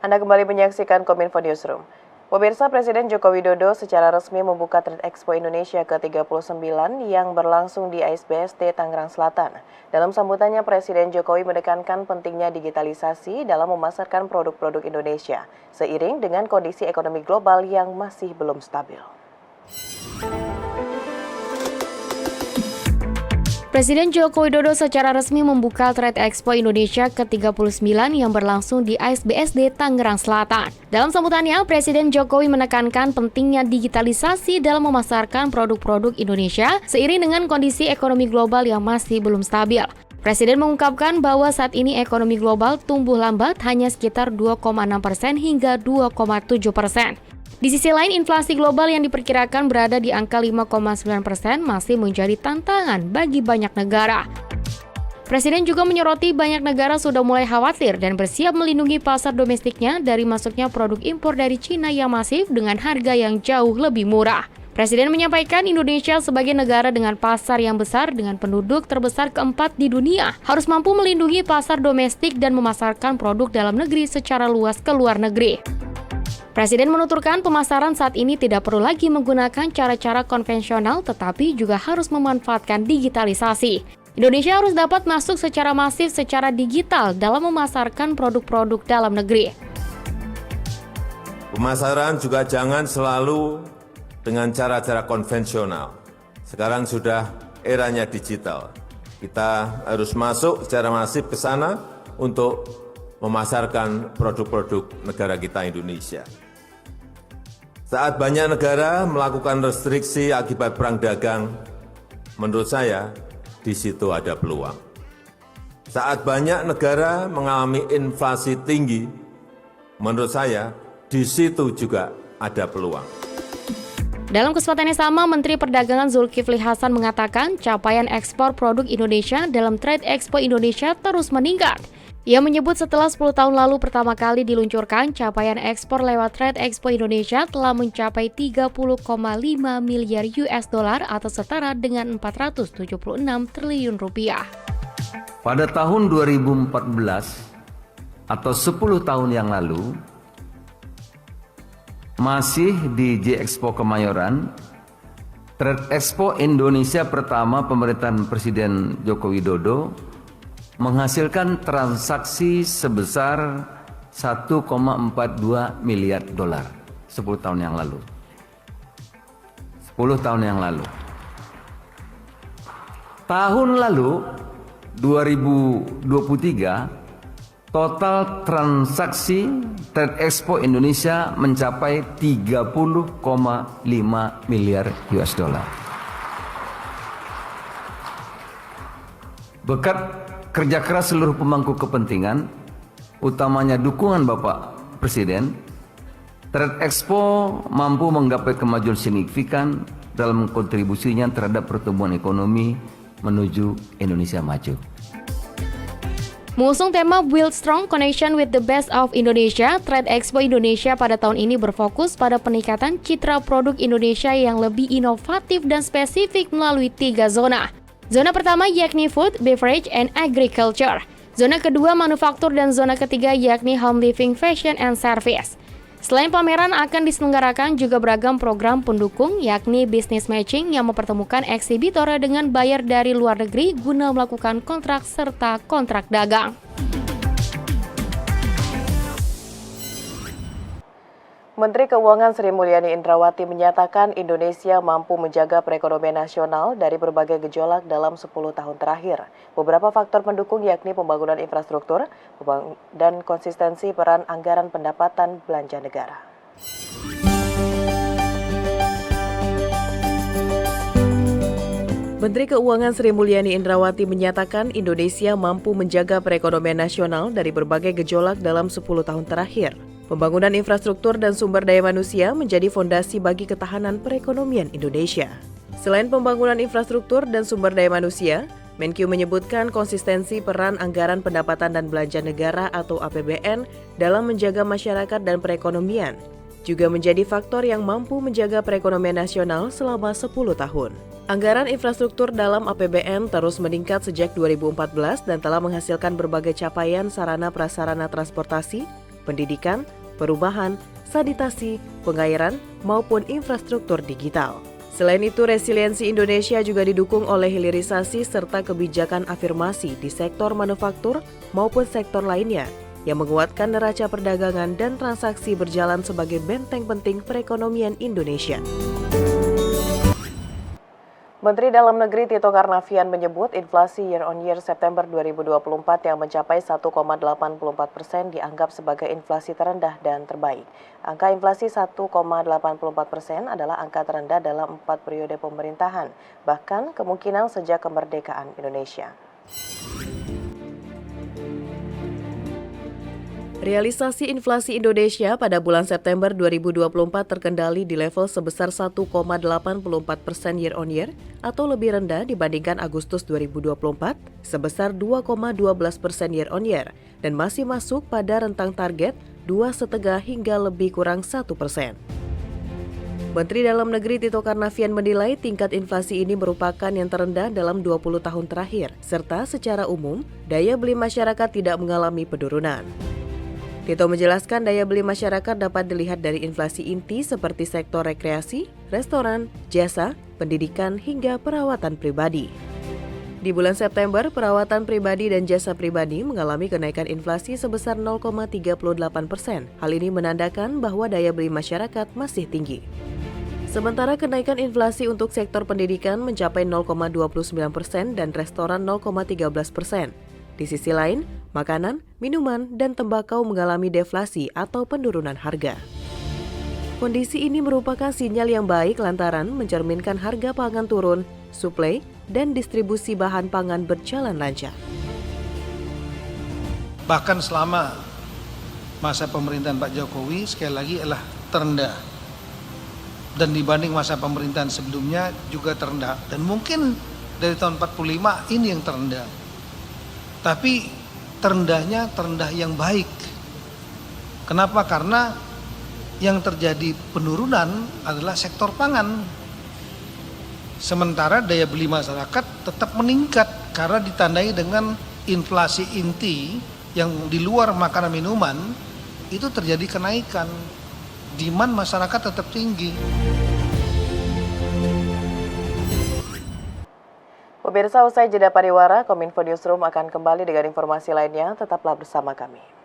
Anda kembali menyaksikan Kominfo Newsroom. Pemirsa, Presiden Joko Widodo secara resmi membuka Trade Expo Indonesia ke-39 yang berlangsung di AISBSD Tangerang Selatan. Dalam sambutannya, Presiden Jokowi menekankan pentingnya digitalisasi dalam memasarkan produk-produk Indonesia, seiring dengan kondisi ekonomi global yang masih belum stabil. Presiden Joko Widodo secara resmi membuka Trade Expo Indonesia ke-39 yang berlangsung di AISBSD Tangerang Selatan. Dalam sambutannya, Presiden Jokowi menekankan pentingnya digitalisasi dalam memasarkan produk-produk Indonesia seiring dengan kondisi ekonomi global yang masih belum stabil. Presiden mengungkapkan bahwa saat ini ekonomi global tumbuh lambat hanya sekitar 2,6% hingga 2,7%. Di sisi lain, inflasi global yang diperkirakan berada di angka 5,9% masih menjadi tantangan bagi banyak negara. Presiden juga menyoroti banyak negara sudah mulai khawatir dan bersiap melindungi pasar domestiknya dari masuknya produk impor dari Cina yang masif dengan harga yang jauh lebih murah. Presiden menyampaikan Indonesia sebagai negara dengan pasar yang besar dengan penduduk terbesar keempat di dunia harus mampu melindungi pasar domestik dan memasarkan produk dalam negeri secara luas ke luar negeri. Presiden menuturkan pemasaran saat ini tidak perlu lagi menggunakan cara-cara konvensional tetapi juga harus memanfaatkan digitalisasi. Indonesia harus dapat masuk secara masif secara digital dalam memasarkan produk-produk dalam negeri. Pemasaran juga jangan selalu dengan cara-cara konvensional. Sekarang sudah eranya digital. Kita harus masuk secara masif ke sana untuk memasarkan produk-produk negara kita Indonesia. Saat banyak negara melakukan restriksi akibat perang dagang, menurut saya di situ ada peluang. Saat banyak negara mengalami inflasi tinggi, menurut saya di situ juga ada peluang. Dalam kesempatan yang sama, Menteri Perdagangan Zulkifli Hasan mengatakan capaian ekspor produk Indonesia dalam Trade Expo Indonesia terus meningkat. Ia menyebut setelah 10 tahun lalu pertama kali diluncurkan, capaian ekspor lewat Trade Expo Indonesia telah mencapai 30,5 miliar US dollar atau setara dengan 476 triliun rupiah. Pada tahun 2014 atau 10 tahun yang lalu, masih di J-Expo Kemayoran, Trade Expo Indonesia pertama pemerintahan Presiden Joko Widodo menghasilkan transaksi sebesar 1,42 miliar dolar 10 tahun yang lalu. 10 tahun yang lalu. Tahun lalu 2023 total transaksi Trade Expo Indonesia mencapai 30,5 miliar US dollar. Berkat kerja keras seluruh pemangku kepentingan, utamanya dukungan Bapak Presiden, Trade Expo mampu menggapai kemajuan signifikan dalam kontribusinya terhadap pertumbuhan ekonomi menuju Indonesia maju. Mengusung tema Build Strong Connection with the Best of Indonesia, Trade Expo Indonesia pada tahun ini berfokus pada peningkatan citra produk Indonesia yang lebih inovatif dan spesifik melalui 3 zona. Zona pertama yakni Food, Beverage, and Agriculture. Zona kedua Manufaktur dan zona ketiga yakni Home Living, Fashion, and Service. Selain pameran akan diselenggarakan juga beragam program pendukung yakni Business Matching yang mempertemukan eksibitor dengan buyer dari luar negeri guna melakukan kontrak serta kontrak dagang. Menteri Keuangan Sri Mulyani Indrawati menyatakan Indonesia mampu menjaga perekonomian nasional dari berbagai gejolak dalam 10 tahun terakhir. Beberapa faktor pendukung yakni pembangunan infrastruktur dan konsistensi peran anggaran pendapatan belanja negara. Menteri Keuangan Sri Mulyani Indrawati menyatakan Indonesia mampu menjaga perekonomian nasional dari berbagai gejolak dalam 10 tahun terakhir. Pembangunan infrastruktur dan sumber daya manusia menjadi fondasi bagi ketahanan perekonomian Indonesia. Selain pembangunan infrastruktur dan sumber daya manusia, Menkyu menyebutkan konsistensi peran anggaran pendapatan dan belanja negara atau APBN dalam menjaga masyarakat dan perekonomian, juga menjadi faktor yang mampu menjaga perekonomian nasional selama 10 tahun. Anggaran infrastruktur dalam APBN terus meningkat sejak 2014 dan telah menghasilkan berbagai capaian sarana prasarana transportasi, pendidikan, perumahan, sanitasi, pengairan, maupun infrastruktur digital. Selain itu, resiliensi Indonesia juga didukung oleh hilirisasi serta kebijakan afirmasi di sektor manufaktur maupun sektor lainnya yang menguatkan neraca perdagangan dan transaksi berjalan sebagai benteng penting perekonomian Indonesia. Menteri Dalam Negeri Tito Karnavian menyebut inflasi year-on-year September 2024 yang mencapai 1,84% dianggap sebagai inflasi terendah dan terbaik. Angka inflasi 1,84% adalah angka terendah dalam 4 periode pemerintahan, bahkan kemungkinan sejak kemerdekaan Indonesia. Realisasi inflasi Indonesia pada bulan September 2024 terkendali di level sebesar 1,84% year-on-year atau lebih rendah dibandingkan Agustus 2024 sebesar 2,12% year-on-year dan masih masuk pada rentang target 2,5 hingga lebih kurang 1%. Menteri Dalam Negeri Tito Karnavian menilai tingkat inflasi ini merupakan yang terendah dalam 20 tahun terakhir, serta secara umum daya beli masyarakat tidak mengalami penurunan. Tito menjelaskan daya beli masyarakat dapat dilihat dari inflasi inti seperti sektor rekreasi, restoran, jasa, pendidikan, hingga perawatan pribadi. Di bulan September, perawatan pribadi dan jasa pribadi mengalami kenaikan inflasi sebesar 0,38%. Hal ini menandakan bahwa daya beli masyarakat masih tinggi. Sementara kenaikan inflasi untuk sektor pendidikan mencapai 0,29% dan restoran 0,13%. Di sisi lain, makanan, minuman, dan tembakau mengalami deflasi atau penurunan harga. Kondisi ini merupakan sinyal yang baik lantaran mencerminkan harga pangan turun, suplai, dan distribusi bahan pangan berjalan lancar. Bahkan selama masa pemerintahan Pak Jokowi sekali lagi adalah terendah. Dan dibanding masa pemerintahan sebelumnya juga terendah. Dan mungkin dari tahun 45 ini yang terendah. Tapi terendah yang baik. Kenapa? Karena yang terjadi penurunan adalah sektor pangan. Sementara daya beli masyarakat tetap meningkat karena ditandai dengan inflasi inti yang di luar makanan minuman itu terjadi kenaikan. Demand masyarakat tetap tinggi. Pemirsa, usai jeda pariwara, Kominfo Newsroom akan kembali dengan informasi lainnya. Tetaplah bersama kami.